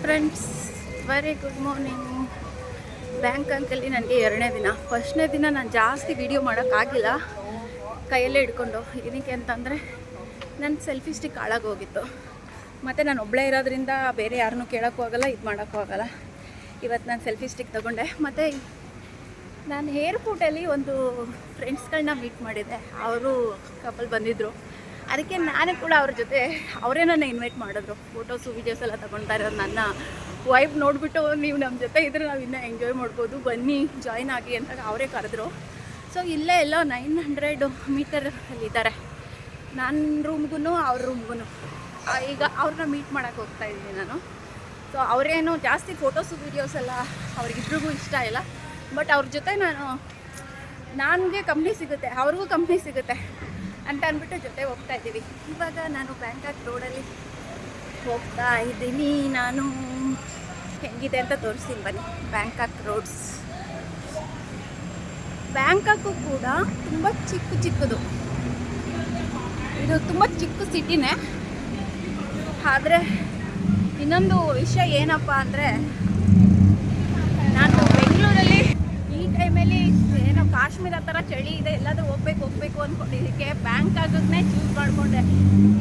Friends, very good morning. ಬ್ಯಾಂಕಾಕಲ್ಲಿ ನನಗೆ 2ನೇ ದಿನ. ಫಸ್ಟ್ನೇ ದಿನ ನಾನು ಜಾಸ್ತಿ ವೀಡಿಯೋ ಮಾಡೋಕ್ಕಾಗಿಲ್ಲ, ಕೈಯಲ್ಲೇ ಹಿಡ್ಕೊಂಡು. ಏನಕ್ಕೆ ಅಂತಂದರೆ ನನ್ನ ಸೆಲ್ಫಿ ಸ್ಟಿಕ್ ಹಾಳಾಗೋಗಿತ್ತು. ಮತ್ತು ನಾನು ಒಬ್ಬಳೇ ಇರೋದ್ರಿಂದ ಬೇರೆ ಯಾರನ್ನೂ ಕೇಳೋಕ್ಕೂ ಆಗೋಲ್ಲ, ಇದು ಮಾಡೋಕ್ಕೂ ಆಗೋಲ್ಲ. ಇವತ್ತು ನಾನು ಸೆಲ್ಫಿ ಸ್ಟಿಕ್ ತೊಗೊಂಡೆ. ಮತ್ತು ನಾನು ಏರ್ಪೋರ್ಟಲ್ಲಿ ಒಂದು ಫ್ರೆಂಡ್ಸ್ಗಳನ್ನ ಮೀಟ್ ಮಾಡಿದ್ದೆ. ಅವರು ಕಪಲ್ ಬಂದಿದ್ದರು. ಅದಕ್ಕೆ ನಾನು ಕೂಡ ಅವ್ರ ಜೊತೆ ಅವರೇ ನನ್ನ ಇನ್ವೈಟ್ ಮಾಡಿದ್ರು. ಫೋಟೋಸು ವೀಡಿಯೋಸ್ ಎಲ್ಲ ತೊಗೊಳ್ತಾ ಇರೋದು ನನ್ನ ವೈಬ್ ನೋಡಿಬಿಟ್ಟು, ನೀವು ನಮ್ಮ ಜೊತೆ ಇದ್ದರೆ ನಾವು ಇನ್ನೂ ಎಂಜಾಯ್ ಮಾಡ್ಬೋದು, ಬನ್ನಿ ಜಾಯ್ನ್ ಆಗಿ ಅಂತ ಅವರೇ ಕರೆದ್ರು. ಸೊ ಇಲ್ಲೇ ಎಲ್ಲೋ 900 ಮೀಟರಲ್ಲಿದ್ದಾರೆ ನನ್ನ ರೂಮ್ಗೂ ಅವ್ರ ರೂಮ್ಗೂ. ಈಗ ಅವ್ರನ್ನ ಮೀಟ್ ಮಾಡೋಕ್ಕೆ ಹೋಗ್ತಾಯಿದ್ದೀನಿ ನಾನು. ಸೊ ಅವರೇನು ಜಾಸ್ತಿ ಫೋಟೋಸು ವೀಡಿಯೋಸ್ ಎಲ್ಲ ಅವ್ರಿಗಿಬ್ರಿಗೂ ಇಷ್ಟ ಇಲ್ಲ. ಬಟ್ ಅವ್ರ ಜೊತೆ ನನಗೆ ಕಂಪ್ನಿ ಸಿಗುತ್ತೆ, ಅವ್ರಿಗೂ ಕಂಪ್ನಿ ಸಿಗುತ್ತೆ ಅಂತ ಅಂದ್ಬಿಟ್ಟು ಜೊತೆ ಹೋಗ್ತಾ ಇದ್ದೀವಿ. ಇವಾಗ ನಾನು ಬ್ಯಾಂಕಾಕ್ ರೋಡಲ್ಲಿ ಹೋಗ್ತಾ ಇದ್ದೀನಿ. ನಾನು ಹೆಂಗಿದೆ ಅಂತ ತೋರಿಸ್ತೀನಿ ಬನ್ನಿ. Bangkok roads. ಬ್ಯಾಂಕಾಕು ಕೂಡ ತುಂಬ ಚಿಕ್ಕದು. ಇದು ತುಂಬ ಚಿಕ್ಕ ಸಿಟಿನೇ. ಆದರೆ ಇನ್ನೊಂದು ವಿಷಯ ಏನಪ್ಪ ಅಂದರೆ, ನಾನು ಬೆಂಗಳೂರಲ್ಲಿ ಈ ಟೈಮಲ್ಲಿ ಏನೋ ಕಾಶ್ಮೀರ ಥರ ಚಳಿ ಇದೆ, ಎಲ್ಲಾದರೂ ಹೋಗ್ಬೇಕು ಅಂದ್ಕೊಂಡಿದ್ದಕ್ಕೆ ಬ್ಯಾಂಕಾಕನ್ನೇ ಚೂಸ್ ಮಾಡಿಕೊಂಡೆ.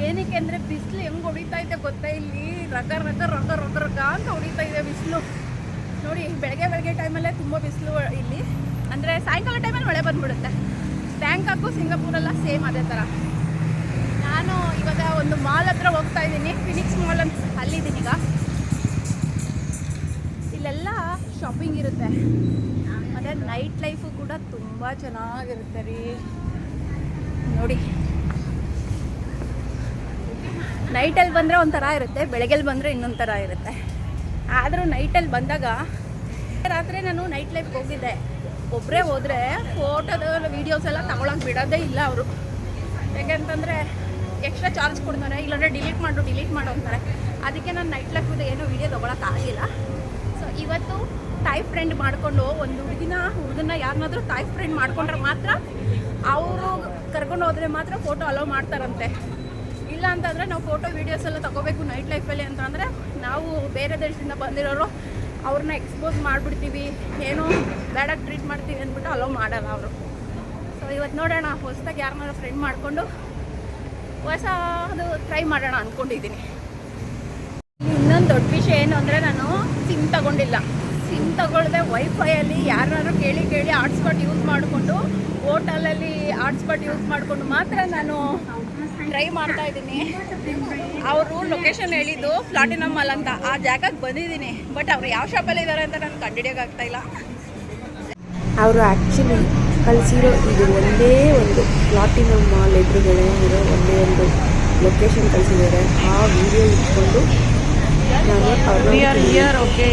ಏನಕ್ಕೆ ಅಂದರೆ ಬಿಸಿಲು ಹೆಂಗೆ ಹೊಡಿತಾ ಇದೆ ಗೊತ್ತಾ, ಇಲ್ಲಿ ರಗ ಅಂತ ಹೊಡಿತಾ ಇದೆ ಬಿಸಿಲು. ನೋಡಿ, ಬೆಳಗ್ಗೆ ಟೈಮಲ್ಲೇ ತುಂಬ ಬಿಸಿಲು ಇಲ್ಲಿ. ಅಂದರೆ ಸಾಯಂಕಾಲ ಟೈಮಲ್ಲಿ ಮಳೆ ಬಂದುಬಿಡುತ್ತೆ. ಬ್ಯಾಂಕಾಕು ಸಿಂಗಾಪುರೆಲ್ಲ ಸೇಮ್ ಅದೇ ಥರ. ನಾನು ಇವಾಗ ಒಂದು ಮಾಲ್ ಹತ್ರ ಹೋಗ್ತಾ ಇದ್ದೀನಿ, ಫಿನಿಕ್ಸ್ ಮಾಲ್ ಅಂತ. ಅಲ್ಲಿದ್ದೀನಿ ಈಗ. ಇಲ್ಲೆಲ್ಲ ಶಾಪಿಂಗ್ ಇರುತ್ತೆ. ಮತ್ತು ನೈಟ್ ಲೈಫು ಕೂಡ ತುಂಬ ಚೆನ್ನಾಗಿರುತ್ತೆ ರೀ. ನೋಡಿ, ನೈಟಲ್ಲಿ ಬಂದರೆ ಒಂಥರ ಇರುತ್ತೆ, ಬೆಳಗ್ಗೆಲ್ಲಿ ಬಂದರೆ ಇನ್ನೊಂದು ಥರ ಇರುತ್ತೆ. ಆದರೂ ನೈಟಲ್ಲಿ ಬಂದಾಗ, ರಾತ್ರಿ ನಾನು ನೈಟ್ ಲೈಫ್ಗೆ ಹೋಗಿದ್ದೆ. ಒಬ್ಬರೇ ಹೋದರೆ ಫೋಟೋದ ವೀಡಿಯೋಸ್ ಎಲ್ಲ ತಗೊಳಕ್ಕೆ ಬಿಡೋದೇ ಇಲ್ಲ ಅವರು. ಯಾಕೆಂತಂದರೆ ಎಕ್ಸ್ಟ್ರಾ ಚಾರ್ಜ್ ಕೊಡ್ತಾರೆ, ಇಲ್ಲಾಂದರೆ ಡಿಲೀಟ್ ಮಾಡು ಅಂತಾರೆ. ಅದಕ್ಕೆ ನಾನು ನೈಟ್ ಲೈಫ್ದು ಏನೋ ವೀಡಿಯೋ ತೊಗೊಳಕ್ಕಾಗಿಲ್ಲ. ಸೊ ಇವತ್ತು ತಾಯಿ ಫ್ರೆಂಡ್ ಮಾಡಿಕೊಂಡು, ಒಂದು ಹುಡುಗನ ಯಾರನ್ನಾದರೂ ತಾಯಿ ಫ್ರೆಂಡ್ ಮಾಡ್ಕೊಂಡ್ರೆ ಮಾತ್ರ, ಅವರು ಕರ್ಕೊಂಡು ಹೋದರೆ ಮಾತ್ರ ಫೋಟೋ ಅಲೋ ಮಾಡ್ತಾರಂತೆ. ಇಲ್ಲ ಅಂತಂದರೆ ನಾವು ಫೋಟೋ ವೀಡಿಯೋಸ್ ಎಲ್ಲ ತೊಗೋಬೇಕು ನೈಟ್ ಲೈಫಲ್ಲಿ ಅಂತಂದರೆ, ನಾವು ಬೇರೆ ದೇಶದಿಂದ ಬಂದಿರೋರು ಅವ್ರನ್ನ ಎಕ್ಸ್ಪೋಸ್ ಮಾಡಿಬಿಡ್ತೀವಿ, ಏನೋ ಬ್ಯಾಡಾಗಿ ಟ್ರೀಟ್ ಮಾಡ್ತೀವಿ ಅಂದ್ಬಿಟ್ಟು ಅಲೋ ಮಾಡಲ್ಲ ಅವರು. ಸೊ ಇವತ್ತು ನೋಡೋಣ, ಹೊಸದಾಗಿ ಯಾರನ್ನಾರು ಫ್ರೆಂಡ್ ಮಾಡಿಕೊಂಡು ಹೊಸದು ಟ್ರೈ ಮಾಡೋಣ ಅಂದ್ಕೊಂಡಿದ್ದೀನಿ. ಇನ್ನೊಂದು ದೊಡ್ಡ ವಿಷಯ ಏನು ಅಂದರೆ, ನಾನು ಸಿಮ್ ತಗೊಂಡಿಲ್ಲ. ಸಿಮ್ ತಗೊಳ್ಳದೆ ವೈಫೈಯಲ್ಲಿ ಯಾರನ್ನಾರು ಕೇಳಿ ಹಾಟ್ಸ್ಪಾಟ್ ಯೂಸ್ ಮಾಡಿಕೊಂಡು, ಹೋಟೆಲಲ್ಲಿ ಹಾಟ್ಸ್ಪಾಟ್ ಯೂಸ್ ಮಾಡಿಕೊಂಡು ಮಾತ್ರ ನಾನು ಟ್ರೈ ಮಾಡ್ತಾ ಇದ್ದೀನಿ. ಅವರು ಲೊಕೇಶನ್ ಹೇಳಿದ್ದು ಪ್ಲಾಟಿನಮ್ ಮಾಲ್ ಅಂತ, ಆ ಜಾಗಕ್ಕೆ ಬಂದಿದ್ದೀನಿ. ಬಟ್ ಅವರು ಯಾವ ಶಾಪಲ್ಲಿ ಇದ್ದಾರೆ ಅಂತ ನಾನು ಕಂಡುಹಿಡಿಯೋಕ್ಕಾಗ್ತಾಯಿಲ್ಲ. ಅವರು ಆ್ಯಕ್ಚುಲಿ ಕಳಿಸಿರೋ ಇದು ಒಂದೇ ಒಂದು ಪ್ಲಾಟಿನಮ್ ಮಾಲ್ ಎದುರುಗಡೆ ಇರೋ ಒಂದೇ ಒಂದು ಲೊಕೇಶನ್ ಕಳಿಸಿದ್ದಾರೆ. ಆ ವಿಡಿಯೋ ಇಟ್ಕೊಂಡು ನಾನು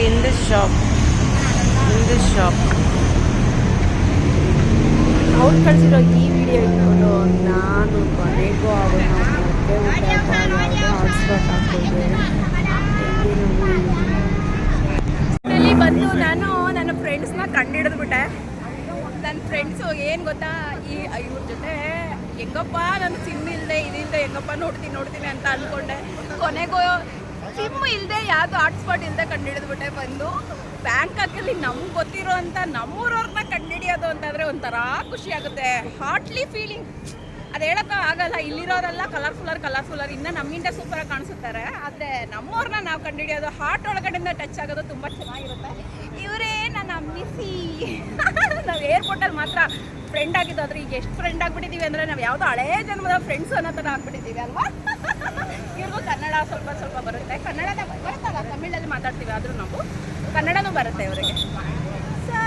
in this shop. ಅವ್ರು ಕಳಿಸಿರೋ ಈ ವಿಡಿಯೋ ಇಟ್ಕೊಂಡು ನಾನು ಕೊನೆಗೂ ಅವನ್ನ ಮತ್ತೆ ಹಾಟ್ಸ್ಪಾಟ್ ಹಾಕ್ತಿದ್ದೆ. ಇಲ್ಲಿ ಬಂದು ನಾನು ನನ್ನ ಫ್ರೆಂಡ್ಸ್ನ ಕಂಡುಹಿಡಿದ್ಬಿಟ್ಟೆ. ನನ್ನ ಫ್ರೆಂಡ್ಸು ಏನು ಗೊತ್ತಾ, ಇವ್ರ ಜೊತೆ ಹೆಂಗಪ್ಪ ನನ್ನ ಸಿಮ್ ಇಲ್ಲದೆ ಇದಿಲ್ಲದೆ ಹೆಂಗಪ್ಪ ನೋಡ್ತೀನಿ ಅಂತ ಅಂದ್ಕೊಂಡೆ. ಕೊನೆಗೂ ಸಿಮ್ ಇಲ್ಲದೆ ಯಾವುದು ಹಾಟ್ಸ್ಪಾಟ್ ಇಲ್ಲದೆ ಕಂಡುಹಿಡಿದ್ಬಿಟ್ಟೆ. ಬಂದು ಬ್ಯಾಂಕಾಕಲ್ಲಿ ನಮ್ಗೆ ಗೊತ್ತಿರೋ ಅಂತ ನಮ್ಮೂರವ್ರನ್ನ ಕಂಡುಹಿಡಿಯೋದು ಅಂತಂದರೆ ಒಂಥರ ಖುಷಿ ಆಗುತ್ತೆ. ಹಾರ್ಟ್ಲಿ ಫೀಲಿಂಗ್, ಅದು ಹೇಳೋಕ್ಕೆ ಆಗಲ್ಲ. ಇಲ್ಲಿರೋರೆಲ್ಲ ಕಲರ್ಫುಲ್ಲರ್ ಇನ್ನು ನಮ್ಮಿಂದ ಸೂಪರಾಗಿ ಕಾಣಿಸುತ್ತಾರೆ. ಆದರೆ ನಮ್ಮವ್ರನ್ನ ನಾವು ಕಂಡುಹಿಡಿಯೋದು, ಹಾರ್ಟ್ ಒಳಗಡೆಯಿಂದ ಟಚ್ ಆಗೋದು ತುಂಬ ಚೆನ್ನಾಗಿರುತ್ತೆ. ಇವರೇ ನನ್ನ ಮಿಸ್ಸಿ. ನಾವು ಏರ್ಪೋರ್ಟಲ್ಲಿ ಮಾತ್ರ ಫ್ರೆಂಡ್ ಆಗಿದ್ದು, ಆದರೆ ಈಗ ಎಷ್ಟು ಫ್ರೆಂಡ್ ಆಗಿಬಿಟ್ಟಿದ್ದೀವಿ ಅಂದರೆ, ನಾವು ಯಾವುದೋ ಹಳೇ ಜನ್ಮದ ಫ್ರೆಂಡ್ಸು ಅನ್ನೋ ಥರ ಆಗ್ಬಿಟ್ಟಿದ್ದೀವಿ ಅಲ್ವಾ. ಇವ್ರಿಗೂ ಕನ್ನಡ ಸ್ವಲ್ಪ ಬರುತ್ತೆ. ಕನ್ನಡದ ಬರುತ್ತಲ್ಲ, ತಮಿಳಲ್ಲಿ ಮಾತಾಡ್ತೀವಿ, ಆದರೂ ನಾವು ಕನ್ನಡನೂ ಬರುತ್ತೆ ಇವರಿಗೆ. ಸೊ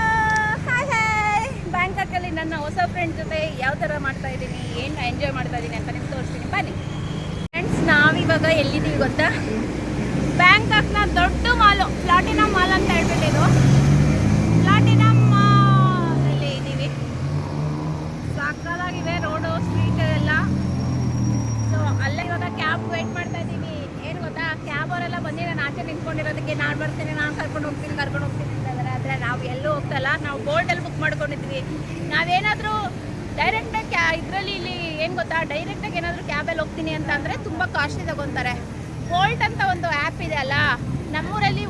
ಹಾಯ್, ಬ್ಯಾಂಕಾಕಲ್ಲಿ ನನ್ನ ಹೊಸ ಫ್ರೆಂಡ್ ಜೊತೆ ಯಾವ ಥರ ಮಾಡ್ತಾ ಇದ್ದೀನಿ, ಏನು ಎಂಜಾಯ್ ಮಾಡ್ತಾ ಇದ್ದೀನಿ ಅಂತ ನಿಮ್ಗೆ ತೋರಿಸ್ತೀನಿ ಬನ್ನಿ. ಫ್ರೆಂಡ್ಸ್, ನಾವಿವಾಗ ಎಲ್ಲಿದ್ದೀವಿ ಗೊತ್ತಾ? ಬ್ಯಾಂಕಾಕ್ನ ದೊಡ್ಡ ಮಾಲು, ಪ್ಲಾಟಿನಮ್ ಮಾಲ್ ಅಂತ ಹೇಳ್ಬಿಟ್ಟಿದ್ದು. ಪ್ಲಾಟಿನಮ್ ಮಾಲಲ್ಲಿ ಇದ್ದೀವಿ. ಸಾಕಾಗಿದೆ ರೋಡು, ಸ್ಟ್ರೀಟ್ ಎಲ್ಲ. ಸೊ ಅಲ್ಲೇ ಇವಾಗ ಕ್ಯಾಬ್ ವೆಯ್ಟ್ ಮಾಡ್ತಾ ಇದ್ದೀವಿ. ಏನು ಗೊತ್ತಾ, ಕ್ಯಾಬ್ ಅವರೆಲ್ಲ ಬಂದು ನಾನು ಆಚೆ ನಿಂತ್ಕೊಂಡಿರೋದಕ್ಕೆ ನಾನು ಬರ್ತೀನಿ, ನಾನು ಕರ್ಕೊಂಡು ಹೋಗ್ತೀನಿ ಅಂತ ಇದ್ದಾರೆ. ಆದರೆ ನಾವು ಎಲ್ಲೂ ಹೋಗ್ತಲ್ಲ. ನಾವು ಬೋಲ್ಡಲ್ಲಿ ಬುಕ್ ಮಾಡ್ಕೊಂಡಿದ್ವಿ. ನಾವೇನಾದರೂ ಡೈರೆಕ್ಟಾಗಿ ಇದರಲ್ಲಿ ಇಲ್ಲಿ ಏನು ಗೊತ್ತಾ, ಡೈರೆಕ್ಟಾಗಿ ಏನಾದರೂ ಕ್ಯಾಬಲ್ಲಿ ಹೋಗ್ತೀನಿ ಅಂತ ಅಂದರೆ ತುಂಬ ಕಾಸ್ಟ್ಲಿ ತಗೊತಾರೆ. ಬೋಲ್ಟ್ ಅಂತ ಒಂದು ಆ್ಯಪ್ ಇದೆ ಅಲ್ಲ, ನಮ್ಮೂರಲ್ಲಿ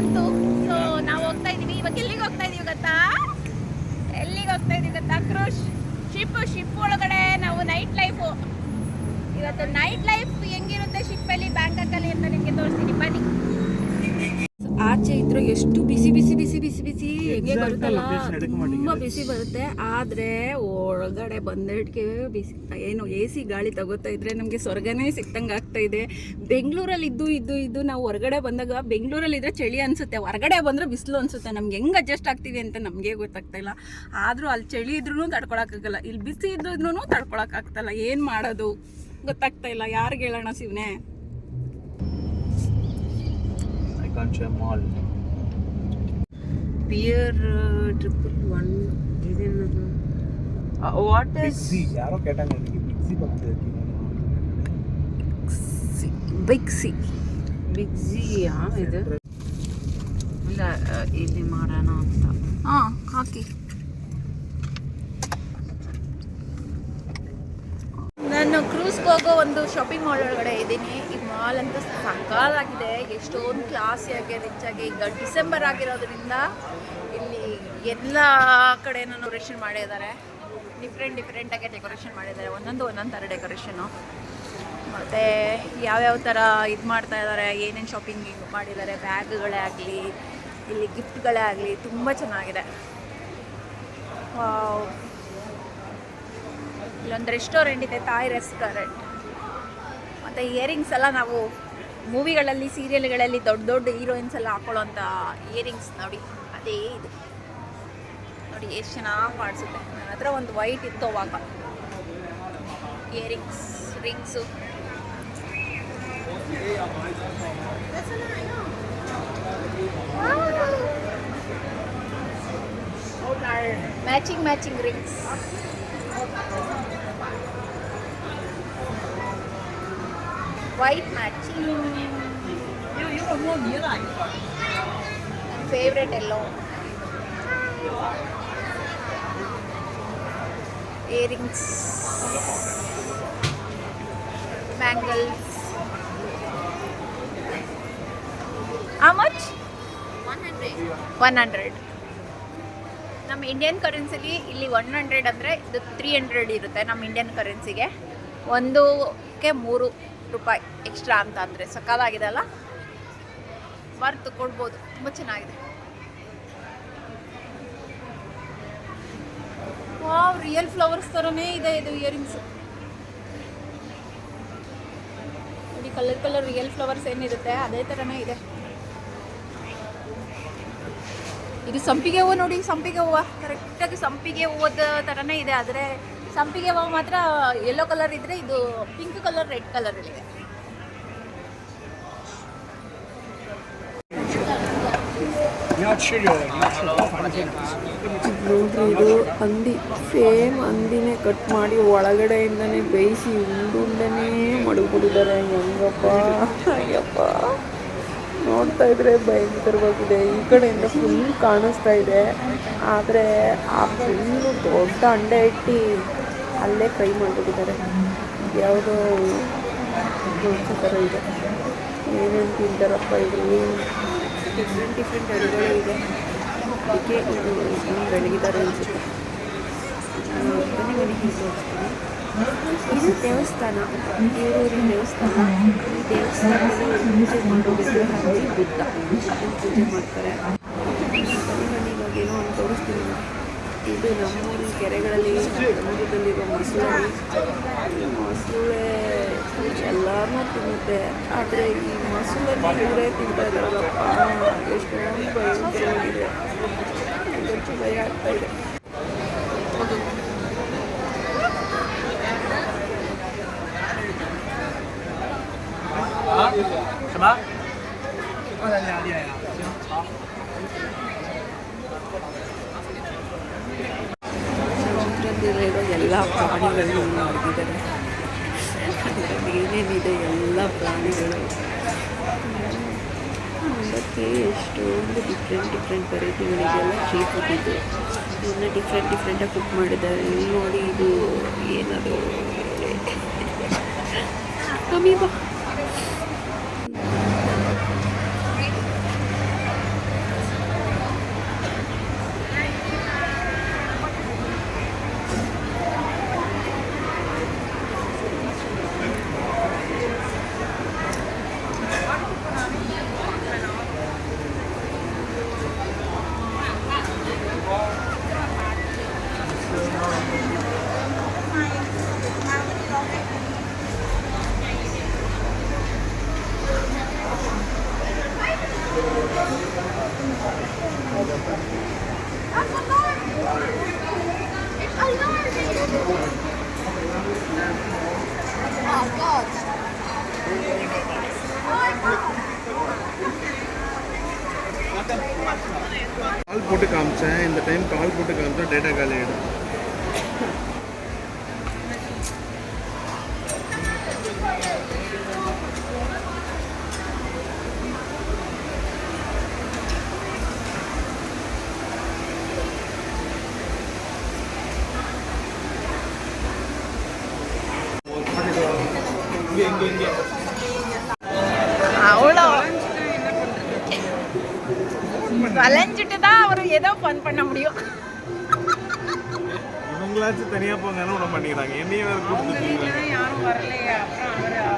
ಬಂತು. ಸೊ ನಾವು ಹೋಗ್ತಾ ಇದೀವಿ. ಇವಾಗ ಎಲ್ಲಿಗೆ ಹೋಗ್ತಾ ಇದೀವಿ ಗೊತ್ತಾ? ಕ್ರೂಸ್ ಶಿಪ್ ಒಳಗಡೆ ನಾವು ನೈಟ್ ಲೈಫು. ಇವತ್ತು ನೈಟ್ ಲೈಫ್ ಹೆಂಗಿರುತ್ತೆ ಶಿಪ್ಪಲ್ಲಿ, ಬ್ಯಾಂಕಾಕಲ್ಲಿ ಅಂತ ನಿಮಗೆ ತೋರಿಸ್ತೀನಿ ಬನ್ನಿ. ಆಚೆ ಇದ್ರೆ ಎಷ್ಟು ಬಿಸಿ ಬಿಸಿ ಬಿಸಿ ಬಿಸಿ ಬಿಸಿ ಹೆಂಗೆ ಬರುತ್ತಲ್ಲ, ತುಂಬ ಬಿಸಿ ಬರುತ್ತೆ. ಆದರೆ ಒಳಗಡೆ ಬಂದಕ್ಕೆ ಬಿಸಿ ಏನು ಎ ಸಿ ಗಾಳಿ ತಗೋತಾ ಇದ್ರೆ ನಮಗೆ ಸ್ವರ್ಗನೇ ಸಿಕ್ತಂಗೆ ಆಗ್ತಾ ಇದೆ. ಬೆಂಗಳೂರಲ್ಲಿ ಇದ್ದು ನಾವು ಹೊರಗಡೆ ಬಂದಾಗ ಬೆಂಗಳೂರಲ್ಲಿ ಇದ್ರೆ ಚಳಿ ಅನಿಸುತ್ತೆ, ಹೊರಗಡೆ ಬಂದರೆ ಬಿಸಿಲು ಅನಿಸುತ್ತೆ. ನಮ್ಗೆ ಹೆಂಗೆ ಅಡ್ಜಸ್ಟ್ ಆಗ್ತೀವಿ ಅಂತ ನಮಗೆ ಗೊತ್ತಾಗ್ತಾ ಇಲ್ಲ. ಆದರೂ ಅಲ್ಲಿ ಚಳಿ ಇದ್ರೂ ತಡ್ಕೊಳಕ್ಕಾಗಲ್ಲ, ಇಲ್ಲಿ ಬಿಸಿ ಇದ್ರೂ ತಡ್ಕೊಳಕ್ಕಾಗ್ತಾಯಿಲ್ಲ. ಏನು ಮಾಡೋದು ಗೊತ್ತಾಗ್ತಾ ಇಲ್ಲ, ಯಾರಿಗೆ ಹೇಳೋಣ ಶಿವನೇ? ಮಾಲ್ ಪಿಯರ್ 111 ಇದೇನದು? ವಾಟ್ ಇಸ್ ಯಾರೋ ಕೇಟಂಗ ಬಿಗ್ಸಿ ಬರ್ತಿದೆ. ಬಿಗ್ ಜಿಯಾ ಇದು? ಇಲ್ಲ, ಇಲ್ಲಿ ಮಾಡೋಣ ಅಂತ. ಹಾಂ ಹಾಕಿ. ನಾನು ಕ್ರೂಸ್ಗೆ ಹೋಗೋ ಒಂದು ಶಾಪಿಂಗ್ ಮಾಲ್ ಒಳಗಡೆ ಇದ್ದೀನಿ. ಈ ಮಾಲ್ ಅಂತೂ ಸಕಾಲಾಗಿದೆ, ಎಷ್ಟೊಂದು ಕ್ಲಾಸಿಯಾಗಿ ರಿಚಾಗಿ. ಈಗ ಡಿಸೆಂಬರ್ ಆಗಿರೋದ್ರಿಂದ ಇಲ್ಲಿ ಎಲ್ಲ ಕಡೆನೂ ಡೆಕೋರೇಷನ್ ಮಾಡಿದ್ದಾರೆ. ಡಿಫ್ರೆಂಟಾಗಿ ಡೆಕೋರೇಷನ್ ಮಾಡಿದ್ದಾರೆ, ಒಂದೊಂದು ಥರ ಡೆಕೋರೇಷನು. ಮತ್ತು ಯಾವ್ಯಾವ ಥರ ಇದು ಮಾಡ್ತಾ ಇದ್ದಾರೆ, ಏನೇನು ಶಾಪಿಂಗ್ ಮಾಡಿದ್ದಾರೆ, ಬ್ಯಾಗ್ಗಳೇ ಆಗಲಿ, ಇಲ್ಲಿ ಗಿಫ್ಟ್ಗಳೇ ಆಗಲಿ, ತುಂಬ ಚೆನ್ನಾಗಿದೆ. ಇಲ್ಲೊಂದು ರೆಸ್ಟೋರೆಂಟ್ ಇದೆ, ತಾಯಿ ರೆಸ್ಟೋರೆಂಟ್. ಮತ್ತು ಇಯರಿಂಗ್ಸ್ ಎಲ್ಲ ನಾವು ಮೂವಿಗಳಲ್ಲಿ, ಸೀರಿಯಲ್ಗಳಲ್ಲಿ ದೊಡ್ಡ ಹೀರೋಯಿನ್ಸ್ ಎಲ್ಲ ಹಾಕೊಳ್ಳೋಂಥ ಇಯರಿಂಗ್ಸ್ ನೋಡಿ, ಅದೇ ಇದು ನೋಡಿ, ಎಷ್ಟು ಚೆನ್ನಾಗಿ ಕಾಣಿಸುತ್ತೆ. ನನ್ನ ಹತ್ರ ಒಂದು ವೈಟ್ ಇತ್ತು ಅವಾಗ earrings, rings. Matching rings. White matching. ನನ್ನ favourite yellow. Earrings, bangles. How much? 100. ನಮ್ಮ ಇಂಡಿಯನ್ ಕರೆನ್ಸಿಲಿ ಇಲ್ಲಿ 100 ಅಂದರೆ ಇದು 300 ಇರುತ್ತೆ ನಮ್ಮ ಇಂಡಿಯನ್ ಕರೆನ್ಸಿಗೆ. ಒಂದಕ್ಕೆ 3 ರೂಪಾಯಿ ಎಕ್ಸ್ಟ್ರಾ ಅಂತ ಅಂದರೆ ಸಕಾಲಾಗಿದೆ ಅಲ್ಲ, ಬರ್ತು ಕೊಡ್ಬೋದು. ತುಂಬ ಚೆನ್ನಾಗಿದೆ. ವಾವ್, ರಿಯಲ್ ಫ್ಲವರ್ಸ್ ಥರನೇ ಇದೆ ಇದು ಇಯರಿಂಗ್ಸು. ನೋಡಿ, ಕಲರ್ ರಿಯಲ್ ಫ್ಲವರ್ಸ್ ಏನಿರುತ್ತೆ ಅದೇ ಥರನೇ ಇದೆ. ಇದು ಸಂಪಿಗೆ ಹೂವು ನೋಡಿ, ಸಂಪಿಗೆ ಹೂವು ಕರೆಕ್ಟಾಗಿ ಸಂಪಿಗೆ ಹೂವದ ಥರನೇ ಇದೆ. ಆದರೆ ಸಂಪಿಗೆ ಹೂವು ಮಾತ್ರ ಯೆಲ್ಲೋ ಕಲರ್ ಇದ್ದರೆ ಇದು ಪಿಂಕ್ ಕಲರ್, ರೆಡ್ ಕಲರ್ ಇದೆ. ನೋಡ್ರಿ, ಇದು ಹಂದಿ, ಸೇಮ್ ಹಂದಿನೇ ಕಟ್ ಮಾಡಿ ಒಳಗಡೆಯಿಂದನೇ ಬೇಯಿಸಿ ಉಂಡುಂಡನೇ ಮಡಗ್ಬಿಟ್ಟಿದ್ದಾರೆ. ಹೆಂಗಪ್ಪ, ಅಯ್ಯಪ್ಪ, ನೋಡ್ತಾ ಇದ್ರೆ ಭಯಂಕರವಾಗಿದೆ. ಈ ಕಡೆಯಿಂದ ಫುಲ್ ಕಾಣಿಸ್ತಾ ಇದೆ, ಆದರೆ ಆ ಫುಲ್ಲು ದೊಡ್ಡ ಅಂಡೆ ಇಟ್ಟು ಅಲ್ಲೇ ಫ್ರೈ ಮಾಡಿಬಿಟ್ಟಿದ್ದಾರೆ. ಯಾವುದೋ ದೋಸೆ ಥರ ಇದೆ. ಏನೇನು ತಿಂತಾರಪ್ಪ ಇವರು? ಡಿಫ್ರೆಂಟ್ ಅಡುಗೆಗಳು ಇದೆ. ಅದಕ್ಕೆ ಇದು ಬೆಳಗಿದ್ದಾರೆ ಅನಿಸುತ್ತೆ. ಬನ್ನಿ ತೋರಿಸ್ತೀನಿ. ಇದು ದೇವಸ್ಥಾನ, ದೇವರೂರಿನ ದೇವಸ್ಥಾನ. ಈ ದೇವಸ್ಥಾನದಲ್ಲಿ ಪೂಜೆ ಮಾಡೋದಕ್ಕೆ ಹಂದಿ ಬುದ್ಧ ಪೂಜೆ ಮಾಡ್ತಾರೆ. ಇವಾಗ ಏನೋ ಅಂತ ತೋರಿಸ್ತೀನಿ. ಇದು ನಮ್ಮೂರಿನ ಕೆರೆಗಳಲ್ಲಿ, ಸಮುದ್ರದಲ್ಲಿರೋ ಮೊಸಳೆ ಎಲ್ಲರೂ ತಿನ್ನುತ್ತೆ. ಆದರೆ ಈ ಮೊಸಳನ್ನು ಇವರೇ ತಿಂತಾ ಇದ್ದಾರಲ್ಲಪ್ಪ, ಎಷ್ಟೊಂದು ಭಯಂಕರವಾಗಿದೆ. ಹೆಚ್ಚು ಭಯ ಆಗ್ತಾ ಇದೆ. ಸಮುದ್ರದಲ್ಲಿರೋ ಎಲ್ಲ ಪ್ರಾಣಿಗಳನ್ನು ಮಾಡಿದ್ದಾರೆ. ಏನೇನಿದೆ ಎಲ್ಲ ಪ್ರಾಣಿಗಳು ನೋಡೋಕ್ಕೆ ಎಷ್ಟೊಂದು ಡಿಫ್ರೆಂಟ್ ವೆರೈಟಿಗಳಿಗೆಲ್ಲ ಶೇಪ್ ಇಟ್ಟಿದ್ದು. ಇದನ್ನ ಡಿಫ್ರೆಂಟಾಗಿ ಕುಕ್ ಮಾಡಿದ್ದಾರೆ. ಇಲ್ಲಿ ನೋಡಿ, ಇದು ಏನದು ಕಮ್ಮಿ ಬಾ. போட்டு காமிச்சேன், இந்த டைம் கால் போட்டு காமிச்சா டேட்டா காலி ஆகிடும். அவ்வளோ வளைஞ்சிட்டு தான் அவர் ஏதோ ஃபன் பண்ண முடியும். இவங்களாச்சும் தனியாக போங்கன்னு விட மாட்டேங்கிறாங்க, என்னையும் வேறு கூப்பிட்டு. யாரும் வரலையா? அப்புறம்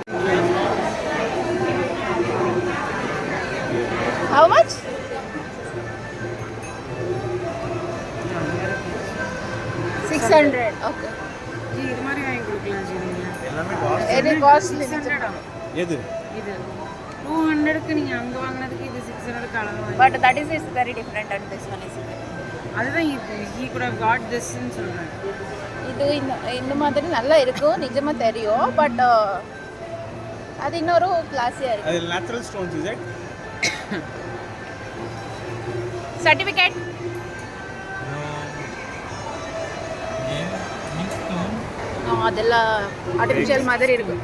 How much? $600. Okay. இது மாதிரி வாங்கி கொடுக்கலாம் ஜி நீங்க. எல்லாமே Any costly? 600 எது இது 200க்கு நீங்க அங்க வாங்குனதுக்கு இது 600க்கு அளவு வாங்கி. But that is very different and this one is. அதுதான் இது he could have got this ன்னு சொல்றேன். இது இந்த மாதிரி நல்லா இருக்கும் நிஜமா தெரியும். பட் அது இன்னொரு கிளாஸியா இருக்கு. அது natural stones is it? Certificate அதெல்லாம் ஆர்டிஃபிஷியல் மாதிரி இருக்கு.